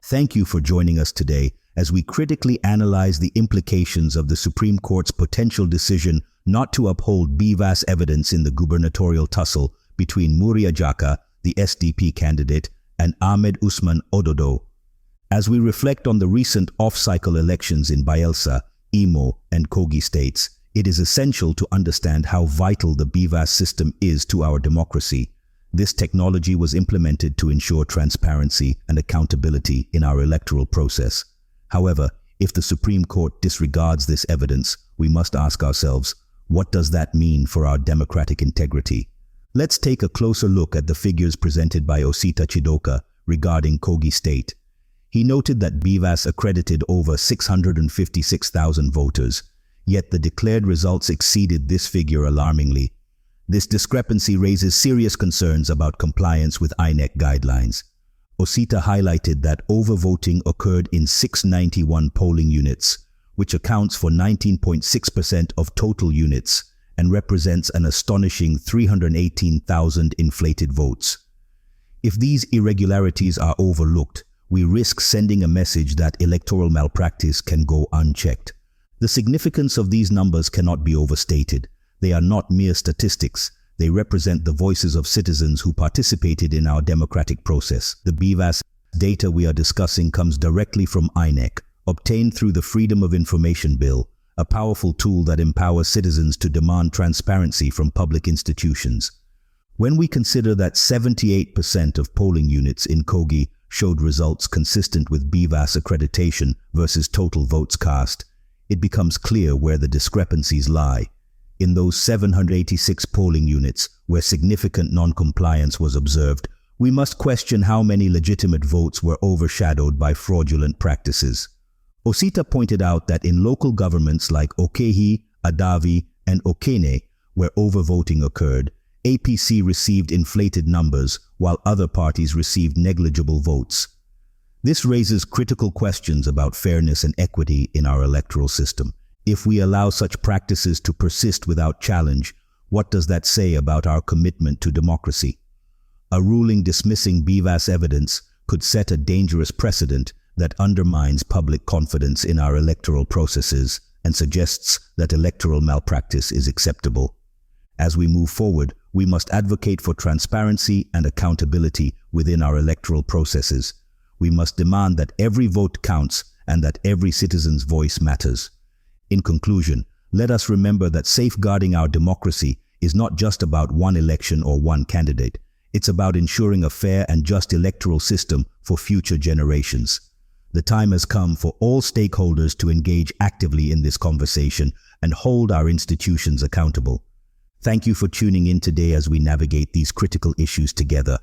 Thank you for joining us today as we critically analyze the implications of the Supreme Court's potential decision not to uphold BVAS evidence in the gubernatorial tussle between Muri Ajaka, the SDP candidate, and Ahmed Usman Ododo. As we reflect on the recent off-cycle elections in Bayelsa, Imo, and Kogi States, it is essential to understand how vital the BVAS system is to our democracy. This technology was implemented to ensure transparency and accountability in our electoral process. However, if the Supreme Court disregards this evidence, we must ask ourselves, what does that mean for our democratic integrity? Let's take a closer look at the figures presented by Osita Chidoka regarding Kogi State. He noted that BVAS accredited over 656,000 voters, yet the declared results exceeded this figure alarmingly. This discrepancy raises serious concerns about compliance with INEC guidelines. Osita highlighted that overvoting occurred in 691 polling units, which accounts for 19.6% of total units and represents an astonishing 318,000 inflated votes. If these irregularities are overlooked, we risk sending a message that electoral malpractice can go unchecked. The significance of these numbers cannot be overstated. They are not mere statistics. They represent the voices of citizens who participated in our democratic process. The BVAS data we are discussing comes directly from INEC, obtained through the Freedom of Information Bill, a powerful tool that empowers citizens to demand transparency from public institutions. When we consider that 78% of polling units in Kogi showed results consistent with BVAS accreditation versus total votes cast, it becomes clear where the discrepancies lie. In those 786 polling units where significant non-compliance was observed, we must question how many legitimate votes were overshadowed by fraudulent practices. Osita pointed out that in local governments like Okehi, Adavi, and Okene, where overvoting occurred, APC received inflated numbers while other parties received negligible votes. This raises critical questions about fairness and equity in our electoral system. If we allow such practices to persist without challenge, what does that say about our commitment to democracy? A ruling dismissing BVAS evidence could set a dangerous precedent that undermines public confidence in our electoral processes and suggests that electoral malpractice is acceptable. As we move forward, we must advocate for transparency and accountability within our electoral processes. We must demand that every vote counts and that every citizen's voice matters. In conclusion, let us remember that safeguarding our democracy is not just about one election or one candidate. It's about ensuring a fair and just electoral system for future generations. The time has come for all stakeholders to engage actively in this conversation and hold our institutions accountable. Thank you for tuning in today as we navigate these critical issues together.